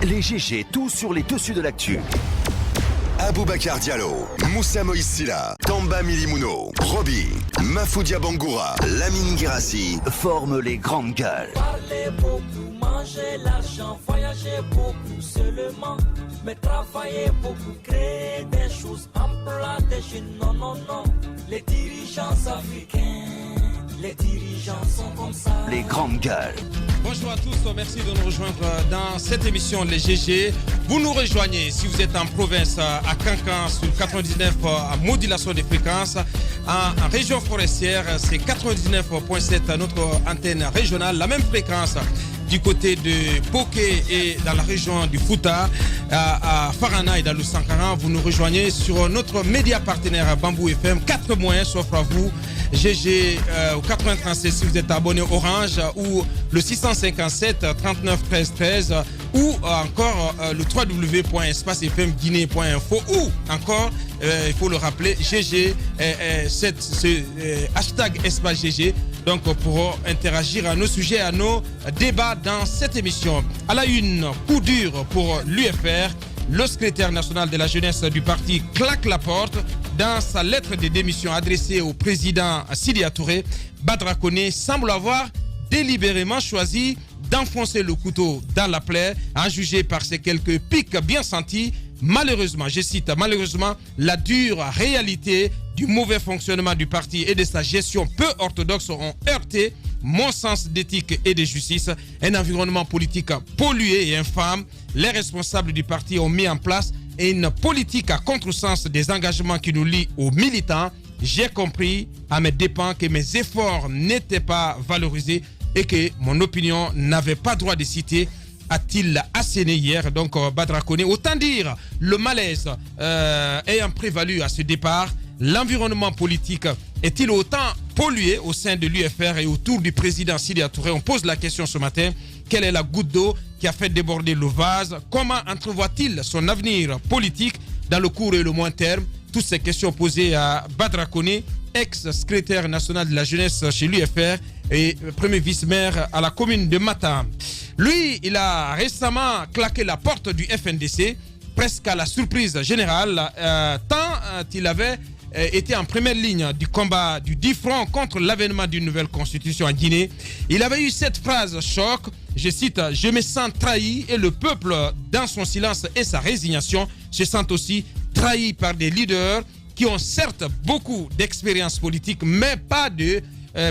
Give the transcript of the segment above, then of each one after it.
Les GG, tout sur les dessus de l'actu. Aboubacar Diallo, Moussa Moïse Silla, Tamba Milimuno, Roby, Mafoudia Bangoura, Lamine Guirassi Forment les grandes gueules. Parler beaucoup, manger l'argent, voyager beaucoup seulement, mais travailler beaucoup, créer des choses, emploi des jeunes, non, non, non. Les dirigeants africains, les dirigeants sont comme ça. Les grandes gueules. Bonjour à tous, merci de nous rejoindre dans cette émission Les GG. Vous nous rejoignez si vous êtes en province à Cancan sur 99 à modulation des fréquences. En région forestière, c'est 99.7 à notre antenne régionale, la même fréquence du côté de Poké et dans la région du Fouta, à Farana et dans le Sankara. Vous nous rejoignez sur notre média partenaire Bamboo FM. 4 moyens s'offrent à vous. GG au 93 si vous êtes abonné Orange, ou le 657 39 13 13, ou encore le www.espacefmguinée.info, ou encore il faut le rappeler GG hashtag espace GG, donc pour interagir à nos sujets, à nos débats dans cette émission. À la une, coup dur pour l'UFR. Le secrétaire national de la jeunesse du parti claque la porte. Dans sa lettre de démission adressée au président Sidya Touré, Badra Koné semble avoir délibérément choisi d'enfoncer le couteau dans la plaie, en juger par ces quelques pics bien sentis. Malheureusement, je cite, malheureusement, la dure réalité du mauvais fonctionnement du parti et de sa gestion peu orthodoxe ont heurté mon sens d'éthique et de justice. Un environnement politique pollué et infâme. Les responsables du parti ont mis en place une politique à contresens des engagements qui nous lient aux militants. J'ai compris à mes dépens que mes efforts n'étaient pas valorisés et que mon opinion n'avait pas droit de citer, a-t-il asséné hier. Donc Badra Koné, autant dire le malaise ayant prévalu à ce départ. L'environnement politique est-il autant pollué au sein de l'UFR et autour du président Sidya Touré? On pose la question ce matin. Quelle est la goutte d'eau qui a fait déborder le vase? Comment entrevoit-il son avenir politique dans le court et le moyen terme? Toutes ces questions posées à Badra Koné, ex-secrétaire national de la jeunesse chez l'UFR et premier vice-maire à la commune de Matam. Lui, il a récemment claqué la porte du FNDC, presque à la surprise générale, tant il avait était en première ligne du combat du dit front contre l'avènement d'une nouvelle constitution en Guinée. Il avait eu cette phrase choc, je cite, « Je me sens trahi et le peuple, dans son silence et sa résignation, se sent aussi trahi par des leaders qui ont certes beaucoup d'expérience politique, mais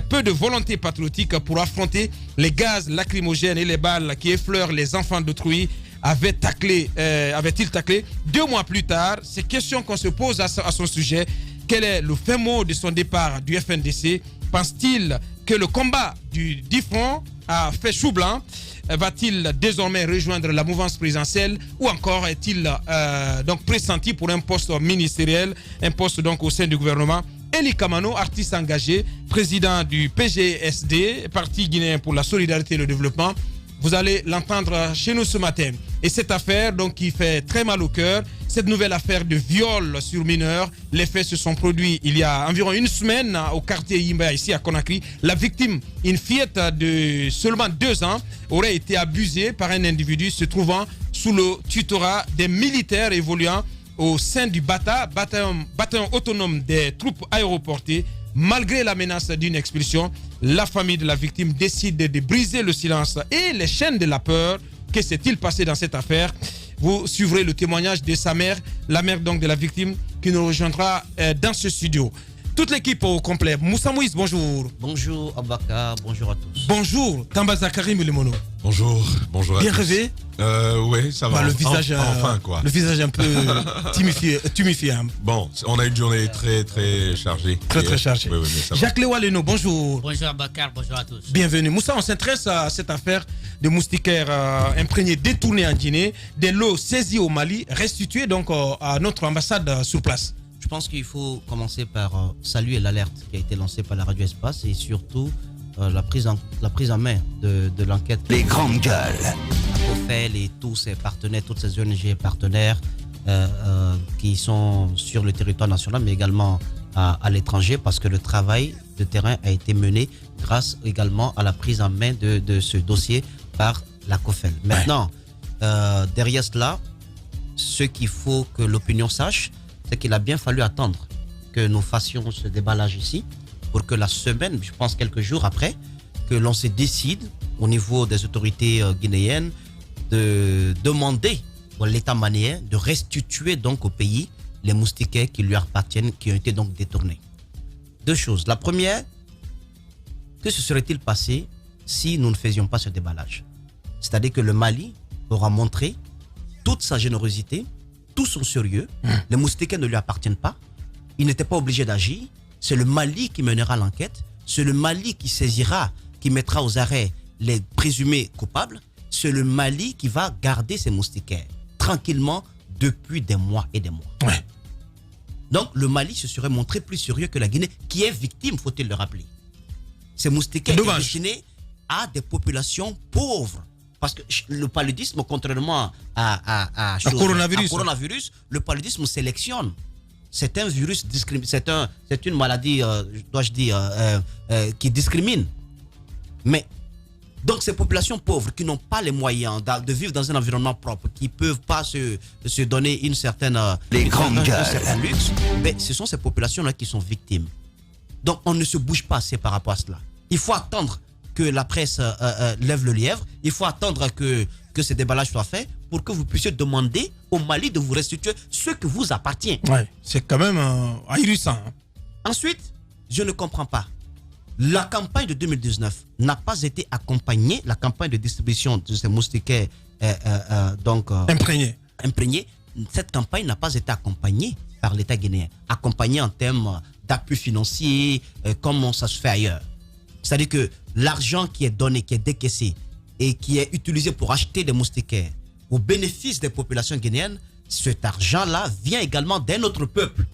peu de volonté patriotique pour affronter les gaz lacrymogènes et les balles qui effleurent les enfants d'autrui. » Avait-il taclé 2 mois plus tard? Ces questions qu'on se pose à son sujet. Quel est le fin mot de son départ du FNDC? Pense-t-il que le combat du dit front a fait chou blanc? Va-t-il désormais rejoindre la mouvance présidentielle, ou encore est-il donc pressenti pour un poste ministériel, un poste donc au sein du gouvernement? Eli Kamano, artiste engagé, président du PGSD, Parti guinéen pour la solidarité et le développement. Vous allez l'entendre chez nous ce matin. Et cette affaire donc qui fait très mal au cœur, cette nouvelle affaire de viol sur mineurs, les faits se sont produits il y a environ une semaine au quartier Yimba, ici à Conakry. La victime, une fillette de seulement 2 ans, aurait été abusée par un individu se trouvant sous le tutorat des militaires évoluant au sein du bataillon autonome des troupes aéroportées. Malgré la menace d'une expulsion, la famille de la victime décide de briser le silence et les chaînes de la peur. Que s'est-il passé dans cette affaire? Vous suivrez le témoignage de sa mère, la mère donc de la victime, qui nous rejoindra dans ce studio. Toute l'équipe au complet. Moussa Moïse, bonjour. Bonjour Abaka, bonjour à tous. Bonjour Tamba Zakari Mulimono. Bonjour à Bien tous. rêvé? Oui, ça va. Le visage, enfin quoi. Le visage un peu tumifié. Bon, on a une journée très chargée. Très chargée. Oui, mais ça va. Jacques Lewaleno, bonjour. Bonjour Abakar, bonjour à tous. Bienvenue. Moussa, on s'intéresse à cette affaire de moustiquaires imprégnés détournés en Guinée, des lots saisis au Mali, restitués donc à notre ambassade sur place. Je pense qu'il faut commencer par saluer l'alerte qui a été lancée par la Radio Espace et surtout la prise en main de l'enquête. Les grandes gueules. COFEL et tous ses partenaires, toutes ces ONG partenaires qui sont sur le territoire national, mais également à l'étranger, parce que le travail de terrain a été mené grâce également à la prise en main de ce dossier par la COFEL. Maintenant, derrière cela, ce qu'il faut que l'opinion sache, c'est qu'il a bien fallu attendre que nous fassions ce déballage ici pour que la semaine, je pense quelques jours après, que l'on se décide au niveau des autorités guinéennes de demander à l'État malien de restituer donc au pays les moustiquaires qui lui appartiennent, qui ont été donc détournés. Deux choses. La première, que se serait-il passé si nous ne faisions pas ce déballage? C'est-à-dire que le Mali aura montré toute sa générosité, tout son sérieux. Les moustiquaires ne lui appartiennent pas. Il n'était pas obligé d'agir. C'est le Mali qui mènera l'enquête. C'est le Mali qui saisira, qui mettra aux arrêts les présumés coupables. C'est le Mali qui va garder ses moustiquaires tranquillement depuis des mois et des mois. Ouais. Donc le Mali se serait montré plus sérieux que la Guinée, qui est victime, faut-il le rappeler. Ces moustiquaires sont destinés à des populations pauvres. Parce que le paludisme, contrairement à coronavirus, le paludisme sélectionne. C'est un virus, c'est une maladie, dois-je dire, qui discrimine. Mais, donc ces populations pauvres qui n'ont pas les moyens de vivre dans un environnement propre, qui ne peuvent pas se donner une certaine, un certain luxe, mais ce sont ces populations-là qui sont victimes. Donc on ne se bouge pas assez par rapport à cela. Il faut attendre que la presse lève le lièvre, il faut attendre que ce déballage soit fait pour que vous puissiez demander au Mali de vous restituer ce que vous appartient. Ouais, c'est quand même ahurissant. Ensuite, je ne comprends pas. La campagne de 2019 n'a pas été accompagnée, la campagne de distribution de ces moustiquaires imprégnés. Cette campagne n'a pas été accompagnée par l'État guinéen, accompagnée en termes d'appui financier, comme ça se fait ailleurs. C'est-à-dire que l'argent qui est donné, qui est décaissé et qui est utilisé pour acheter des moustiquaires au bénéfice des populations guinéennes, cet argent-là vient également d'un autre peuple.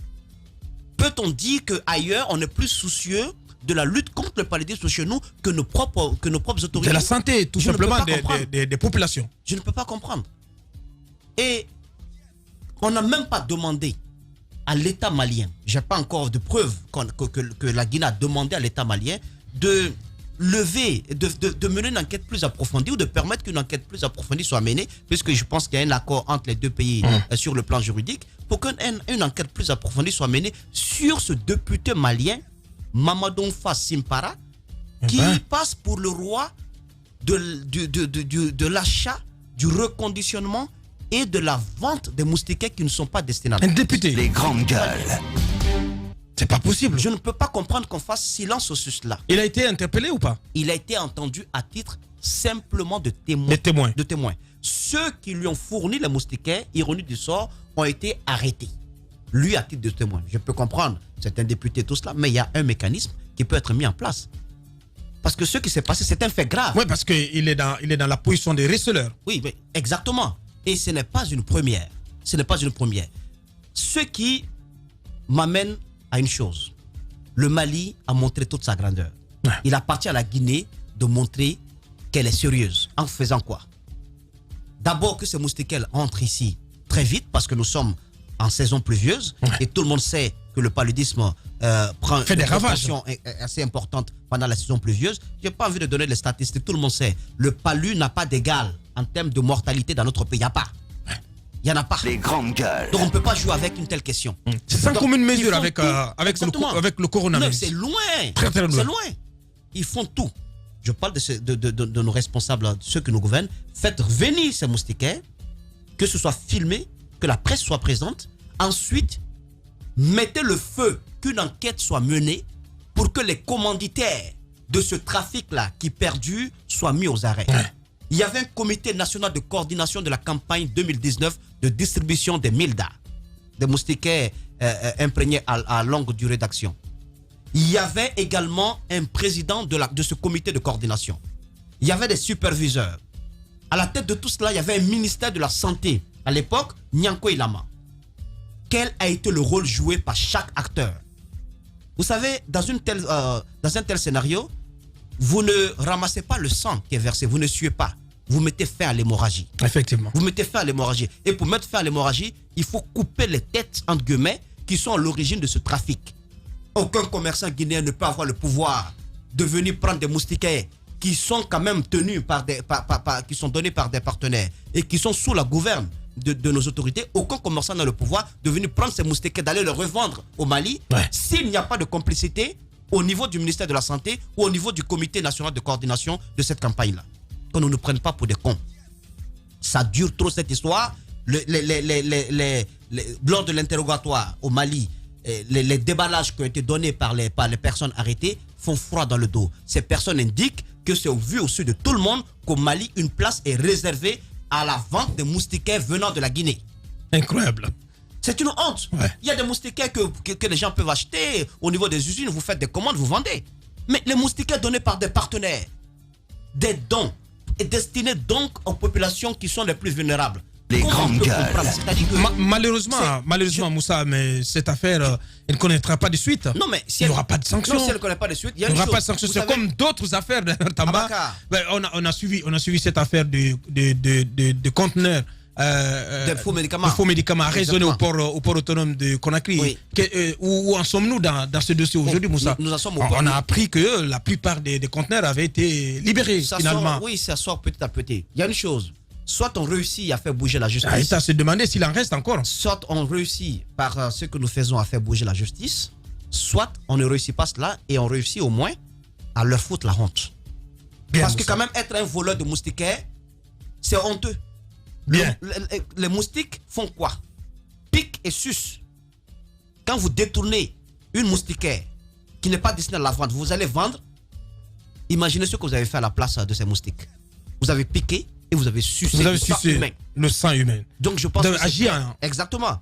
Peut-on dire qu'ailleurs, on est plus soucieux de la lutte contre le paludisme chez nous que nos propres autorités? De la santé, tout simplement, des populations. Je ne peux pas comprendre. Et on n'a même pas demandé à l'État malien, je n'ai pas encore de preuves que la Guinée a demandé à l'État malien de lever, de mener une enquête plus approfondie ou de permettre qu'une enquête plus approfondie soit menée, puisque je pense qu'il y a un accord entre les deux pays sur le plan juridique, pour qu'une enquête plus approfondie soit menée sur ce député malien, Mamadou Fa Simpara, qui passe pour le roi de l'achat, du reconditionnement et de la vente des moustiquaires qui ne sont pas destinés à un député. Les grandes gueules. C'est pas possible. Je ne peux pas comprendre qu'on fasse silence sur cela. Il a été interpellé ou pas? Il a été entendu à titre simplement de témoin. De témoin. Ceux qui lui ont fourni les moustiquaires, ironie du sort, ont été arrêtés. Lui à titre de témoin. Je peux comprendre, c'est un député, tout cela, mais il y a un mécanisme qui peut être mis en place. Parce que ce qui s'est passé, c'est un fait grave. Oui, parce qu'il est dans la position des receleurs. Oui, mais exactement. Et ce n'est pas une première. Ce n'est pas une première. Ce qui m'amène à une chose. Le Mali a montré toute sa grandeur. Ouais. Il appartient à la Guinée de montrer qu'elle est sérieuse. En faisant quoi? D'abord que ces moustiquaires entrent ici très vite parce que nous sommes en saison pluvieuse et tout le monde sait que le paludisme fait des ravages assez importante pendant la saison pluvieuse. Je n'ai pas envie de donner les statistiques. Tout le monde sait. Le palu n'a pas d'égal en termes de mortalité dans notre pays. Il n'y a pas. Il n'y en a pas. Les grandes gueules. Donc on ne peut pas jouer avec une telle question. C'est sans commune mesure avec le coronavirus. C'est loin. Très, très loin. C'est loin. Ils font tout. Je parle de nos responsables, ceux qui nous gouvernent. Faites venir ces moustiquaires, que ce soit filmé, que la presse soit présente. Ensuite, mettez le feu, qu'une enquête soit menée pour que les commanditaires de ce trafic-là qui perdure soient mis aux arrêts. Ouais. Il y avait un comité national de coordination de la campagne 2019 de distribution des MILDA, des moustiquaires imprégnés à longue durée d'action. Il y avait également un président de ce comité de coordination. Il y avait des superviseurs. À la tête de tout cela, il y avait un ministère de la Santé. À l'époque, Nyanko Ilama. Quel a été le rôle joué par chaque acteur? Vous savez, dans un tel scénario, vous ne ramassez pas le sang qui est versé, vous ne suez pas. Vous mettez fin à l'hémorragie. Effectivement. Vous mettez fin à l'hémorragie. Et pour mettre fin à l'hémorragie, il faut couper les têtes, entre guillemets, qui sont à l'origine de ce trafic. Aucun commerçant guinéen ne peut avoir le pouvoir de venir prendre des moustiquaires qui sont quand même tenus qui sont donnés par des partenaires et qui sont sous la gouverne de nos autorités, aucun commerçant n'a le pouvoir de venir prendre ces moustiquaires, d'aller les revendre au Mali, s'il n'y a pas de complicité au niveau du ministère de la Santé ou au niveau du comité national de coordination de cette campagne-là. Qu'on ne nous prenne pas pour des cons. Ça dure trop cette histoire. Lors de l'interrogatoire au Mali, les déballages qui ont été donnés par les personnes arrêtées font froid dans le dos. Ces personnes indiquent que c'est vu au sud de tout le monde qu'au Mali, une place est réservée à la vente des moustiquaires venant de la Guinée. Incroyable. C'est une honte. Ouais. Il y a des moustiquaires que les gens peuvent acheter au niveau des usines, vous faites des commandes, vous vendez. Mais les moustiquaires donnés par des partenaires, des dons, et destinés donc aux populations qui sont les plus vulnérables. Les grandes gueules. Malheureusement, Moussa, mais cette affaire, elle ne connaîtra pas de suite. Non, mais si il n'y aura pas de sanctions. Non, si elle ne connaît pas de suite, il y a il n'y une aura pas de chose. sanctions. Vous C'est savez- comme d'autres affaires de Tamba. Abaka. Ben, on a suivi cette affaire de conteneurs. Des faux médicaments. De faux médicaments arraisonnés Exactement. au port autonome de Conakry. Oui. Où en sommes-nous dans ce dossier aujourd'hui, Moussa? Nous en sommes au On point. a appris que la plupart des conteneurs avaient été libérés Ça finalement. sort, oui, ça sort petit à petit. Il y a une chose. Soit on réussit à faire bouger la justice. Il à se demander s'il en reste encore. Soit on réussit par ce que nous faisons à faire bouger la justice. Soit on ne réussit pas cela et on réussit au moins à leur foutre la honte. Bien, Parce que Moussa. quand même être un voleur de moustiquaires, c'est honteux. Bien. Les moustiques font quoi? Piquent et sucent. Quand vous détournez une moustiquaire qui n'est pas destinée à la vente, vous allez vendre. Imaginez ce que vous avez fait à la place de ces moustiques. Vous avez piqué et vous avez sucé Vous avez le sang sucé humain. le sang humain. Donc je pense Vous avez que c'est agi fait. en- Exactement.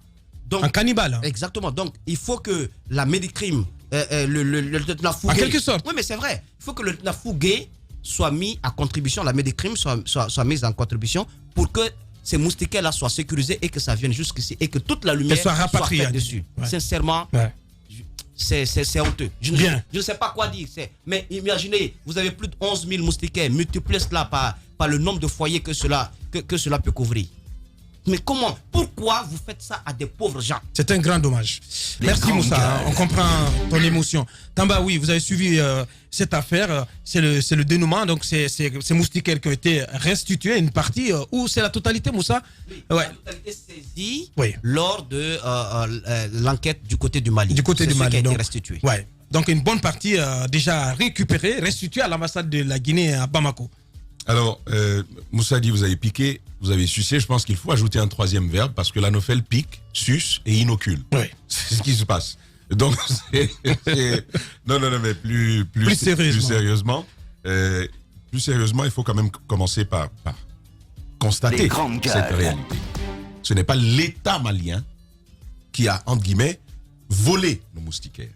Donc, En cannibale. Hein. exactement. Donc il faut que la Médicrime, le lieutenant Fougué. En quelque sorte. Oui, mais c'est vrai. Il faut que le lieutenant Fougué soit mis à contribution, la Médicrime soit mise en contribution pour que ces moustiquaires-là soient sécurisés et que ça vienne jusqu'ici et que toute la lumière Qu'elles soient rapatriées, faite dessus. ouais. Sincèrement, Ouais. c'est honteux. Bien. Je ne sais pas quoi dire. Mais imaginez, vous avez plus de 11 000 moustiquaires, multipliez cela par le nombre de foyers que cela peut couvrir. Mais comment? Pourquoi vous faites ça à des pauvres gens? C'est un grand dommage. Les Merci grandes Moussa, gueules. on comprend ton émotion. Tamba, oui, vous avez suivi cette affaire, c'est le dénouement, donc c'est ces moustiquaires qui ont été restitués, une partie, ou c'est la totalité, Moussa? Ouais. La totalité saisie Oui. lors de l'enquête du côté du Mali. Du côté C'est du ce Mali, qui a été donc. restitué. Ouais. Donc une bonne partie déjà récupérée, restituée à l'ambassade de la Guinée à Bamako. Alors, Moussa dit, vous avez piqué, vous avez sucé. Je pense qu'il faut ajouter un troisième verbe parce que l'anophèle pique, suce et inocule. Oui. C'est ce qui se passe. Donc, non, mais plus sérieusement. plus sérieusement, il faut quand même commencer par constater Les grandes cette gueules. réalité. Ce n'est pas l'État malien qui a, entre guillemets, volé nos moustiquaires.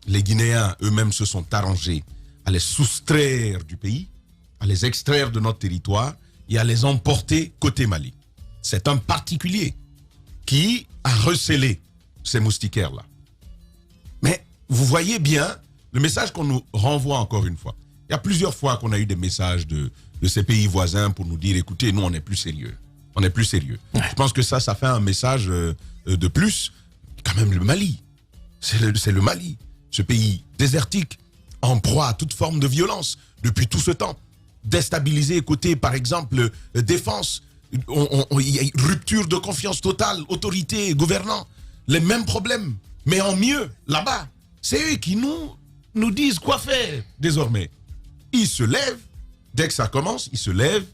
Les Guinéens eux-mêmes se sont arrangés à les soustraire du pays, à les extraire de notre territoire et à les emporter côté Mali. C'est un particulier qui a recelé ces moustiquaires-là. Mais vous voyez bien le message qu'on nous renvoie encore une fois. Il y a plusieurs fois qu'on a eu des messages de ces pays voisins pour nous dire, écoutez, nous, on est plus sérieux. On est plus sérieux. Je pense que ça fait un message de plus. Quand même, le Mali. C'est le Mali. Ce pays désertique, en proie à toute forme de violence depuis tout ce temps. Déstabilisé côté, par exemple, défense. Il y a une rupture de confiance totale, autorité, gouvernants. Les mêmes problèmes, mais en mieux, là-bas. C'est eux qui nous disent quoi faire désormais. Ils se lèvent, dès que ça commence, ils se lèvent,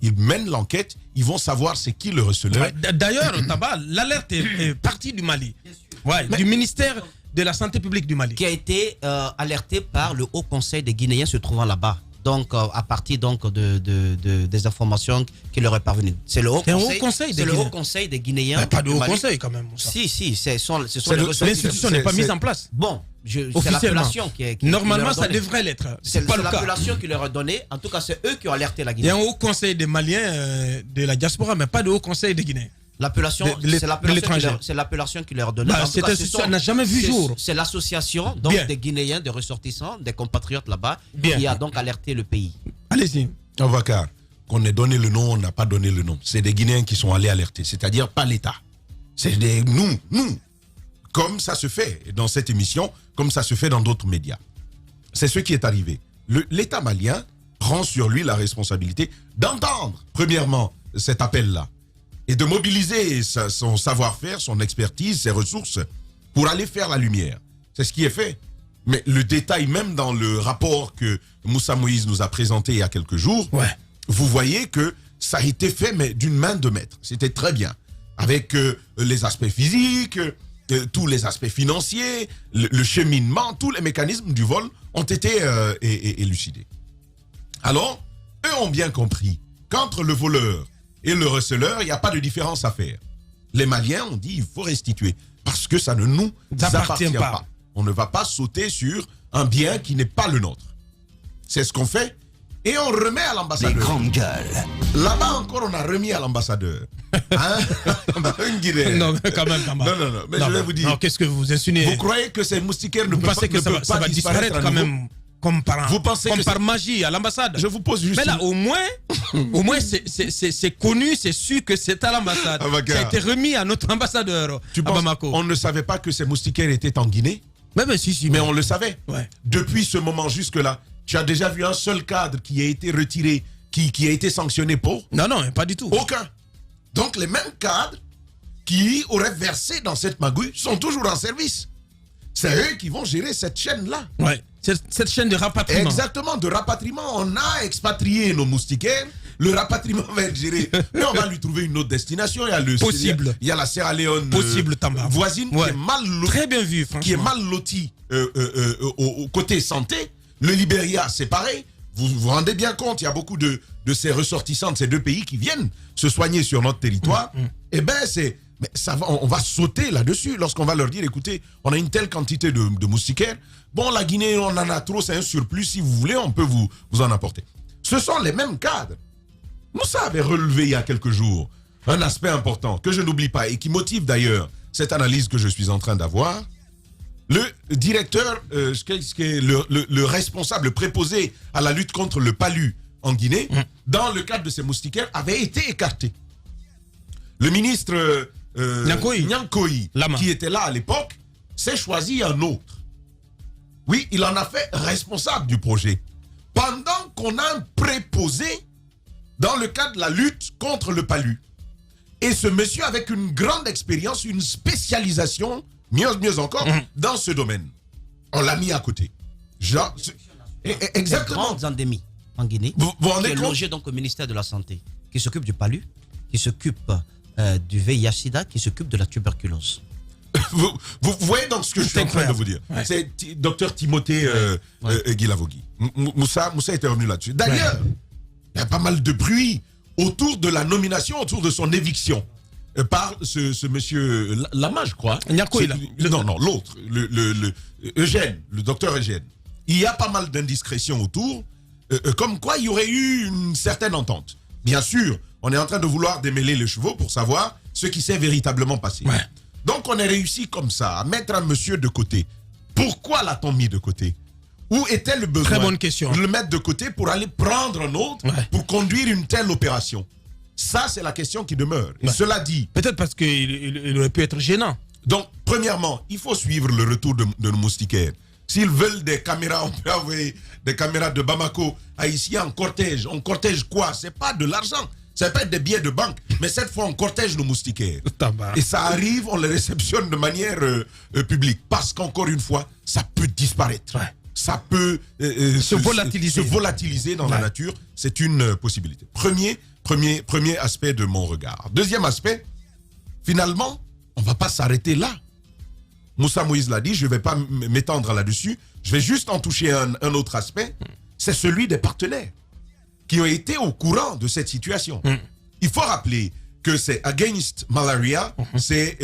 ils mènent l'enquête, ils vont savoir c'est qui le receleur. Ouais, d'ailleurs, Tamba, l'alerte est partie du Mali. Ouais, du ministère de la Santé publique du Mali. Qui a été alerté par le Haut Conseil des Guinéens se trouvant là-bas. Donc, à partir donc, des informations qui leur est parvenues. C'est le Haut Conseil, des le Guinéens. Haut Conseil des Guinéens. Mais pas de du Haut Mali. Conseil quand même. Moussa. Si, ce sont les ressources. L'institution n'est pas mise en place. Bon, c'est Officiellement. l'appellation qui est. Normalement, leur ça donnée. devrait l'être. C'est pas le cas. l'appellation qui leur est donnée. En tout cas, c'est eux qui ont alerté la Il y a Guinée. un Haut Conseil des Maliens de la diaspora, mais pas de Haut Conseil des Guinéens. L'appellation, de l'étranger. c'est l'appellation qui leur est donnée. Bah, En tout cette cas, institution n'a jamais vu jour. C'est l'association donc Bien. des Guinéens, des ressortissants, des compatriotes là-bas, Bien. qui a donc alerté le pays. Allez-y. Avocat, qu'on ait donné le nom, on n'a pas donné le nom. C'est des Guinéens qui sont allés alerter, c'est-à-dire pas l'État. C'est nous. Comme ça se fait dans cette émission, comme ça se fait dans d'autres médias. C'est ce qui est arrivé. L'État malien prend sur lui la responsabilité d'entendre, premièrement, cet appel-là et de mobiliser son savoir-faire, son expertise, ses ressources pour aller faire la lumière. C'est ce qui est fait. Mais le détail, même dans le rapport que Moussa Moïse nous a présenté il y a quelques jours, vous voyez que ça a été fait mais d'une main de maître. C'était très bien. Avec les aspects physiques, tous les aspects financiers, le cheminement, tous les mécanismes du vol ont été élucidés. Alors, eux ont bien compris qu'entre le voleur et le receleur, il n'y a pas de différence à faire. Les Maliens ont dit il faut restituer parce que ça ne nous appartient pas. On ne va pas sauter sur un bien qui n'est pas le nôtre. C'est ce qu'on fait et on remet à Les l'ambassadeur. grandes gueules. Là-bas encore, on a remis à l'ambassadeur. Hein? Un Guinéen. Non, quand même, Tamba. Non, mais je vais vous dire. Non, qu'est-ce que vous insinuez? Vous croyez que ces moustiquaires ne Vous peuvent pensez pas, que ça ne va disparaître à quand nouveau? même comme par, Vous pensez comme que par magie à l'ambassade? Je vous pose juste Mais là, une- au moins c'est connu, c'est sûr que c'est à l'ambassade. Abaka. Ça a été remis à notre ambassadeur Tu à penses Bamako. on ne savait pas que ces moustiquaires étaient en Guinée? Mais si. Mais on le savait. Ouais. Depuis ce moment jusque-là, tu as déjà vu un seul cadre qui a été retiré, qui a été sanctionné pour? Non, pas du tout. Aucun. Donc les mêmes cadres qui auraient versé dans cette magouille sont toujours en service. C'est eux qui vont gérer cette chaîne-là. Ouais. Cette chaîne de rapatriement. Exactement, de rapatriement. On a expatrié nos moustiquaires. Le rapatriement va être géré. Mais on va lui trouver une autre destination. Il y a le Possible. Il y a la Sierra Leone Possible, Tamba. voisine Ouais. qui est mal lotie. Très bien vu, franchement. Qui est mal lotie au côté santé. Le Libéria, c'est pareil. Vous vous rendez bien compte, il y a beaucoup de ces ressortissants de ces deux pays qui viennent se soigner sur notre territoire. Eh bien, mais ça va, on va sauter là-dessus lorsqu'on va leur dire, écoutez, on a une telle quantité de moustiquaires. Bon, la Guinée, on en a trop, c'est un surplus. Si vous voulez, on peut vous en apporter. Ce sont les mêmes cadres. Moussa avait relevé il y a quelques jours un aspect important que je n'oublie pas et qui motive d'ailleurs cette analyse que je suis en train d'avoir. Le directeur, le responsable, le préposé à la lutte contre le palu en Guinée, dans le cadre de ces moustiquaires, avait été écarté. Le ministre Nyankoy, Lama, qui était là à l'époque, s'est choisi un autre. Oui, il en a fait responsable du projet. Pendant qu'on a un préposé dans le cadre de la lutte contre le palu. Et ce monsieur avec une grande expérience, une spécialisation, mieux encore, dans ce domaine. On l'a mis à côté. Genre, exactement. Grandes endémies en Guinée, Vous qui rendez est compte? logé donc au ministère de la Santé, qui s'occupe du palu, qui s'occupe du VIH-Sida, qui s'occupe de la tuberculose. Vous voyez donc ce que je suis en train de vous dire. Ouais. C'est Dr Timothée Guilavogui. Moussa était revenu là-dessus. D'ailleurs, il y a pas mal de bruit autour de la nomination, autour de son éviction par ce monsieur Lama, je crois. Nyankoy, Non, l'autre, le Eugène, le docteur Eugène. Il y a pas mal d'indiscrétions autour, comme quoi il y aurait eu une certaine entente. Bien sûr, on est en train de vouloir démêler les chevaux pour savoir ce qui s'est véritablement passé. Ouais. Donc on a réussi comme ça à mettre un monsieur de côté. Pourquoi l'a-t-on mis de côté? Où était le besoin Très bonne question. de le mettre de côté pour aller prendre un autre, pour conduire une telle opération? Ça, c'est la question qui demeure. Et cela dit... Peut-être parce qu'il aurait pu être gênant. Donc, premièrement, il faut suivre le retour de nos moustiquaires. S'ils veulent des caméras, on peut envoyer des caméras de Bamako à ici en cortège. On cortège quoi? C'est pas de l'argent. Ça peut être des billets de banque. Mais cette fois, on cortège nos moustiquaires. Et ça arrive, on les réceptionne de manière publique. Parce qu'encore une fois, ça peut disparaître. Ouais. Ça peut Se volatiliser dans la nature. C'est une possibilité. Premier aspect de mon regard. Deuxième aspect, finalement, on ne va pas s'arrêter là. Moussa Moïse l'a dit, je ne vais pas m'étendre là-dessus. Je vais juste en toucher un autre aspect. C'est celui des partenaires qui ont été au courant de cette situation. Il faut rappeler que c'est Against Malaria, c'est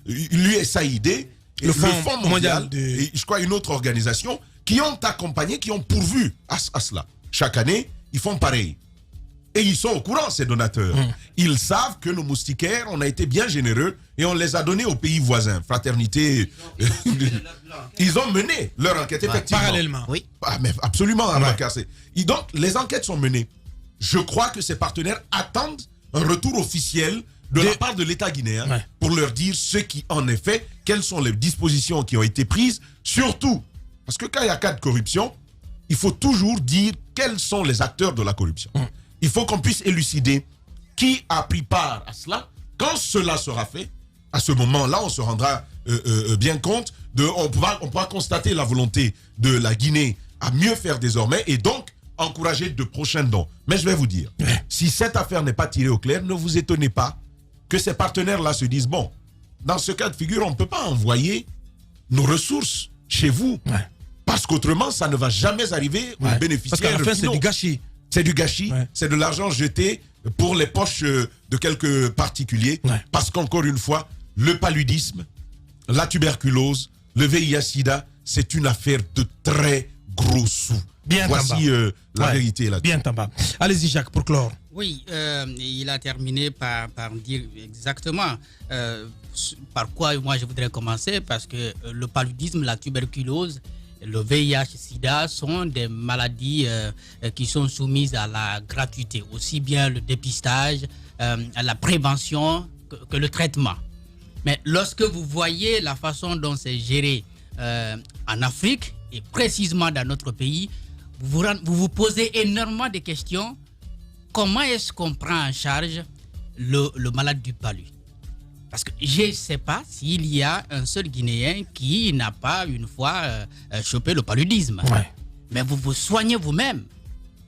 l'USAID, le Fonds mondial et je crois une autre organisation qui ont accompagné, qui ont pourvu à cela. Chaque année, ils font pareil. Et ils sont au courant, ces donateurs. Ils savent que nos moustiquaires, on a été bien généreux et on les a donnés aux pays voisins. Fraternité. Ils ont mené leur enquête, effectivement. Parallèlement. Oui. Ah, mais absolument, Abakar. Et donc, les enquêtes sont menées. Je crois que ces partenaires attendent un retour officiel de la part de l'État guinéen pour leur dire ce qui en est fait, quelles sont les dispositions qui ont été prises, surtout, parce que quand il y a cas de corruption, il faut toujours dire quels sont les acteurs de la corruption. Il faut qu'on puisse élucider qui a pris part à cela. Quand cela sera fait, à ce moment-là, on se rendra bien compte, on pourra constater la volonté de la Guinée à mieux faire désormais et donc encourager de prochains dons. Mais je vais vous dire, si cette affaire n'est pas tirée au clair, ne vous étonnez pas que ces partenaires-là se disent, bon, dans ce cas de figure, on ne peut pas envoyer nos ressources chez vous. Parce qu'autrement, ça ne va jamais arriver aux bénéficiaires. Parce qu'à la fin, c'est du gâchis. C'est du gâchis, c'est de l'argent jeté pour les poches de quelques particuliers. Parce qu'encore une fois, le paludisme, la tuberculose, le VIH-Sida, c'est une affaire de très gros sous. Bien, voici la vérité là-dessus. Bien, Tamba. Allez-y, Jacques, pour clore. Oui, il a terminé par dire exactement par quoi moi je voudrais commencer, parce que le paludisme, la tuberculose, le VIH-Sida sont des maladies qui sont soumises à la gratuité, aussi bien le dépistage, à la prévention que le traitement. Mais lorsque vous voyez la façon dont c'est géré en Afrique et précisément dans notre pays, vous vous posez énormément de questions. Comment est-ce qu'on prend en charge le malade du palu? Parce que je ne sais pas s'il y a un seul Guinéen qui n'a pas une fois chopé le paludisme. Mais vous vous soignez vous-même.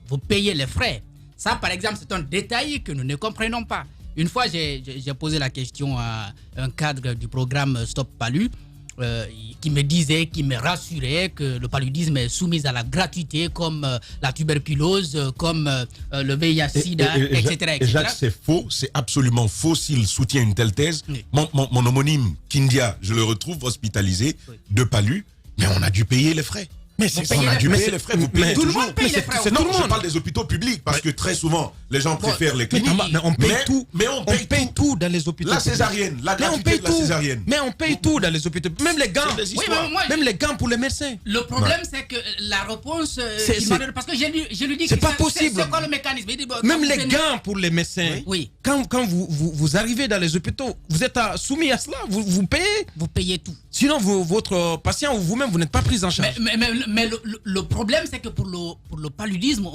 Vous payez les frais. Ça, par exemple, c'est un détail que nous ne comprenons pas. Une fois, j'ai posé la question à un cadre du programme Stop Palu qui me disait, qui me rassurait que le paludisme est soumis à la gratuité comme la tuberculose, comme le VIH-Sida, etc. Et Jacques, c'est faux, c'est absolument faux s'il soutient une telle thèse. Oui. Mon homonyme, Kindia, je le retrouve hospitalisé de palu, mais on a dû payer les frais. Mais on a dû payer les frais, vous payez tout le toujours. monde paye les frais. Non, je parle des hôpitaux publics, parce que très souvent, les gens préfèrent les cliniques. Mais on paye tout. Mais on paye tout dans les hôpitaux. La césarienne, la gratuité de la césarienne. Mais on paye tout dans les hôpitaux. Même les gants. Oui, même les gants pour les médecins. Le problème, c'est que la réponse... parce que je lui dis c'est que pas possible. C'est quoi le mécanisme? Il dit, bon, même les gants pour les médecins. Oui. Quand vous arrivez dans les hôpitaux, vous êtes soumis à cela. Vous payez. Vous payez tout. Sinon, votre patient ou vous-même, vous n'êtes pas pris en charge. Mais le problème, c'est que pour le paludisme,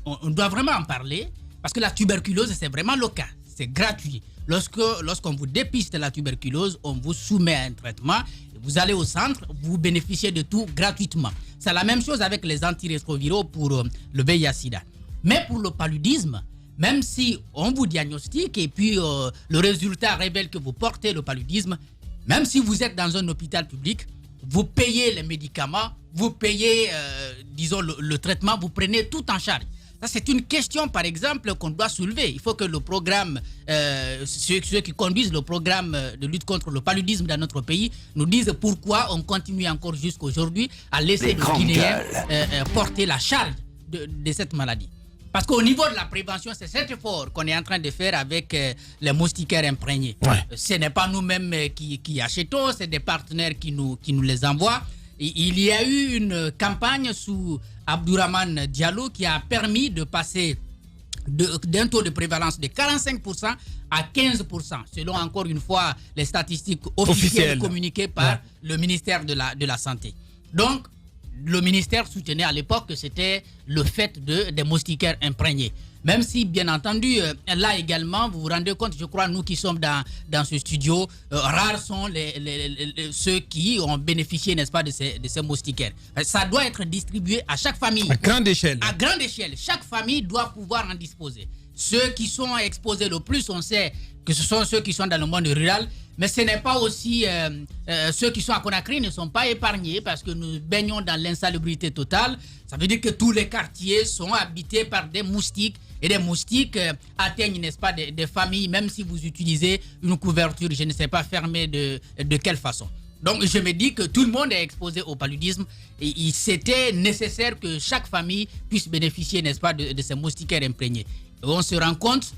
on doit vraiment en parler, parce que la tuberculose, c'est vraiment le cas. C'est gratuit. Lorsqu'on vous dépiste la tuberculose, on vous soumet à un traitement, vous allez au centre, vous bénéficiez de tout gratuitement. C'est la même chose avec les antirétroviraux pour le VIH-Sida. Mais pour le paludisme, même si on vous diagnostique et puis le résultat révèle que vous portez le paludisme, même si vous êtes dans un hôpital public, vous payez les médicaments, vous payez, disons, le traitement, vous prenez tout en charge. Ça, c'est une question, par exemple, qu'on doit soulever. Il faut que le programme, ceux qui conduisent le programme de lutte contre le paludisme dans notre pays, nous disent pourquoi on continue encore jusqu'aujourd'hui à laisser les Guinéens porter la charge de cette maladie. Parce qu'au niveau de la prévention, c'est cet effort qu'on est en train de faire avec les moustiquaires imprégnés. Ce n'est pas nous-mêmes qui achetons, c'est des partenaires qui nous les envoient. Et il y a eu une campagne sous Abdourahmane Diallo qui a permis de passer d'un taux de prévalence de 45% à 15%, selon encore une fois les statistiques officielles communiquées par le ministère de la Santé. Donc, le ministère soutenait à l'époque que c'était le fait des moustiquaires imprégnés. Même si, bien entendu, là également, vous vous rendez compte, je crois, nous qui sommes dans ce studio, rares sont ceux qui ont bénéficié, n'est-ce pas, de ces moustiquaires. Ça doit être distribué à chaque famille. À grande échelle. À grande échelle. Chaque famille doit pouvoir en disposer. Ceux qui sont exposés le plus, on sait que ce sont ceux qui sont dans le monde rural. Mais ce n'est pas aussi ceux qui sont à Conakry ne sont pas épargnés parce que nous baignons dans l'insalubrité totale. Ça veut dire que tous les quartiers sont habités par des moustiques et des moustiques atteignent, n'est-ce pas, des familles, même si vous utilisez une couverture, je ne sais pas, fermée de quelle façon. Donc je me dis que tout le monde est exposé au paludisme et c'était nécessaire que chaque famille puisse bénéficier, n'est-ce pas, de ces moustiquaires imprégnés. Et on se rend compte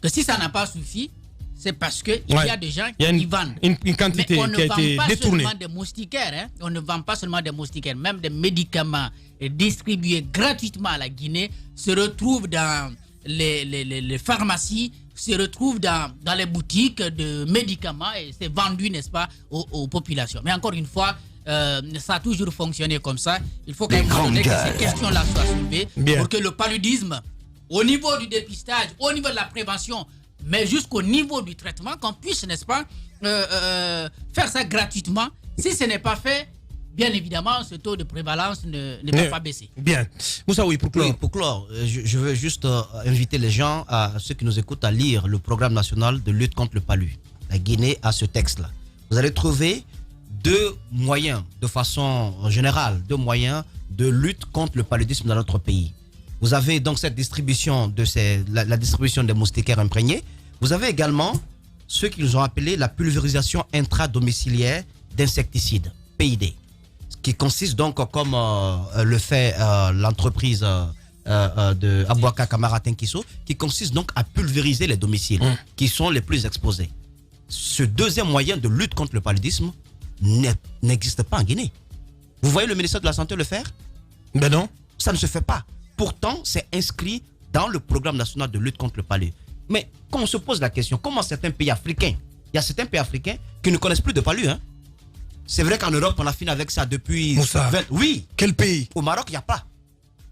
que si ça n'a pas suffi, c'est parce qu'il y a des gens qui vendent. Une quantité qui a été détournée. On ne vend pas seulement des moustiquaires. On ne vend pas seulement des moustiquaires. Même des médicaments distribués gratuitement à la Guinée se retrouvent dans les pharmacies, se retrouvent dans les boutiques de médicaments et c'est vendu, n'est-ce pas, aux populations. Mais encore une fois, ça a toujours fonctionné comme ça. Il faut qu'à un Les moment donné que grandes ces questions-là soient soulevées Bien. pour que le paludisme, au niveau du dépistage, au niveau de la prévention, mais jusqu'au niveau du traitement, qu'on puisse, n'est-ce pas, faire ça gratuitement. Si ce n'est pas fait, bien évidemment, ce taux de prévalence ne va pas baisser. Bien. Moussa, oui, pour clore. Oui, pour clore, je veux juste inviter les gens, ceux qui nous écoutent, à lire le programme national de lutte contre le palu. La Guinée a ce texte-là. Vous allez trouver deux moyens, de façon générale, deux moyens de lutte contre le paludisme dans notre pays. Vous avez donc cette distribution la distribution des moustiquaires imprégnés. Vous avez également ce qu'ils ont appelé la pulvérisation intradomiciliaire d'insecticides, PID, qui consiste donc, comme le fait l'entreprise de Abouaka Kamara Tenkiso, qui consiste donc à pulvériser les domiciles qui sont les plus exposés. Ce deuxième moyen de lutte contre le paludisme n'existe pas en Guinée. Vous voyez le ministère de la Santé le faire? Ben non. Ça ne se fait pas. Pourtant, c'est inscrit dans le programme national de lutte contre le palu. Mais quand on se pose la question, comment certains pays africains, il y a certains pays africains qui ne connaissent plus de palu, hein? C'est vrai qu'en Europe, on a fini avec ça depuis... Moussa. 20... Oui. Quel pays? Au Maroc, il n'y a pas.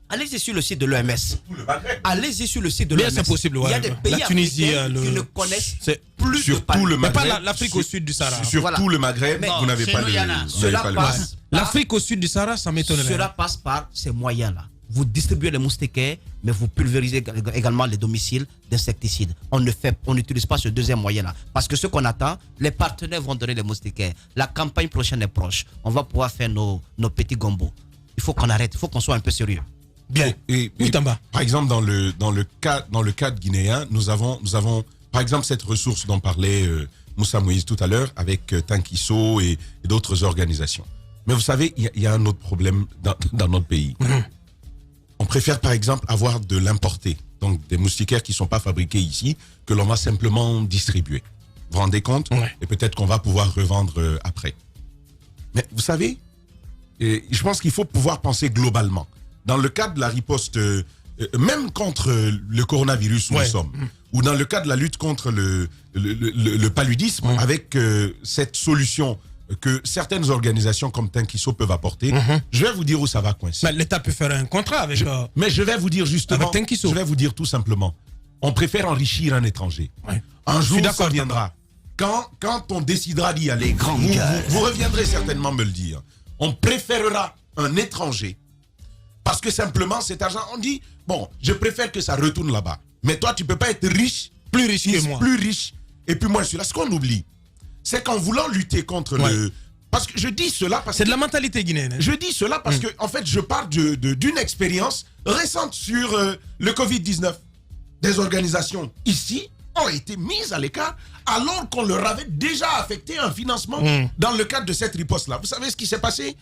Allez-y sur le site de l'OMS. Allez-y sur le site de Bien, l'OMS. c'est possible, ouais. Il y a des pays La Tunisie, africains qui ne connaissent c'est plus de surtout palu. le Mais pas Maghreb, l'Afrique au sud du Sahara. Surtout Voilà. le Maghreb, Mais vous n'avez chez pas nous, le. il y en a. vous n'avez Cela pas le- passe. L'Afrique au sud du Sahara, ça m'étonnerait. Cela passe par ces moyens-là. Vous distribuez les moustiquaires, mais vous pulvérisez également les domiciles d'insecticides. On n'utilise pas ce deuxième moyen-là. Parce que ce qu'on attend, les partenaires vont donner les moustiquaires. La campagne prochaine est proche. On va pouvoir faire nos petits gombos. Il faut qu'on arrête, il faut qu'on soit un peu sérieux. Bien. Et, Oui, Tamba. par exemple, dans le cadre guinéen, nous avons, par exemple, cette ressource dont parlait Moussa Moïse tout à l'heure avec Tankiso et d'autres organisations. Mais vous savez, il y a un autre problème dans notre pays. On préfère, par exemple, avoir de l'importé, donc des moustiquaires qui ne sont pas fabriqués ici, que l'on va simplement distribuer. Vous vous rendez compte? Ouais. Et peut-être qu'on va pouvoir revendre après. Mais vous savez, je pense qu'il faut pouvoir penser globalement. Dans le cadre de la riposte, même contre le coronavirus où Ouais. nous sommes, ou dans le cadre de la lutte contre le paludisme, avec cette solution que certaines organisations comme Tankiso peuvent apporter, je vais vous dire où ça va coincer. Mais l'État peut faire un contrat avec. Mais je vais vous dire justement, Avec Tankiso. je vais vous dire tout simplement, on préfère enrichir un étranger. Ouais. Un Je suis jour, d'accord, ça viendra. Quand on décidera d'y aller, Les grandes gueules. vous reviendrez certainement me le dire. On préférera un étranger parce que simplement cet argent, on dit, bon, je préfère que ça retourne là-bas. Mais toi, tu peux pas être riche, Plus riche que moi. plus riche, et puis moi, je suis là. Ce qu'on oublie, c'est qu'en voulant lutter contre le... Parce que je dis cela parce C'est que... de la mentalité guinéenne. hein. Je dis cela parce que, en fait, je parle d'une expérience récente sur le Covid-19. Des organisations ici ont été mises à l'écart alors qu'on leur avait déjà affecté un financement dans le cadre de cette riposte-là. Vous savez ce qui s'est passé?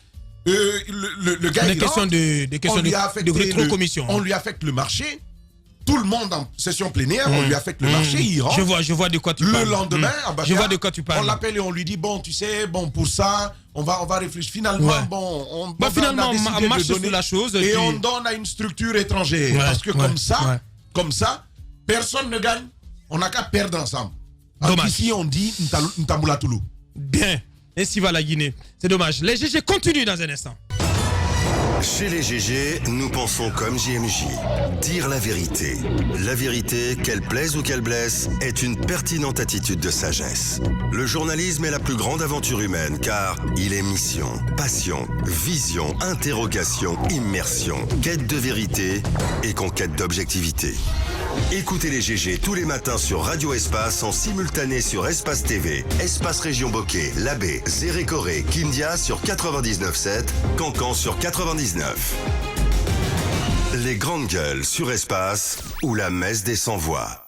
Le gars, Des il questions rentre, de on lui a affecté rétrocommission. on lui affecte le marché. Tout le monde en session plénière, on lui affecte le marché, il rentre. Je vois de quoi tu Le parles. lendemain, Je vois de quoi tu parles. on l'appelle et on lui dit, bon, tu sais, bon, pour ça, on va réfléchir. Finalement, Ouais. bon, on Finalement, a décidé on de marche sur donner la chose. et puis- on donne à une structure étrangère. Ouais, Parce que ouais, comme ça, personne ne gagne. On n'a qu'à perdre ensemble. Dommage. Ici, on dit Ntamboulatoulou. Bien. Ainsi va la Guinée. C'est dommage. Les GG continuent dans un instant. Chez les GG, nous pensons comme JMJ. Dire la vérité. La vérité, qu'elle plaise ou qu'elle blesse, est une pertinente attitude de sagesse. Le journalisme est la plus grande aventure humaine car il est mission, passion, vision, interrogation, immersion, quête de vérité et conquête d'objectivité. Écoutez les GG tous les matins sur Radio Espace en simultané sur Espace TV, Espace Région Bokeh, Labé, Zérékoré, Kindia sur 99.7, Cancan sur 99. Les grandes gueules sur Espace ou la messe des sans-voix.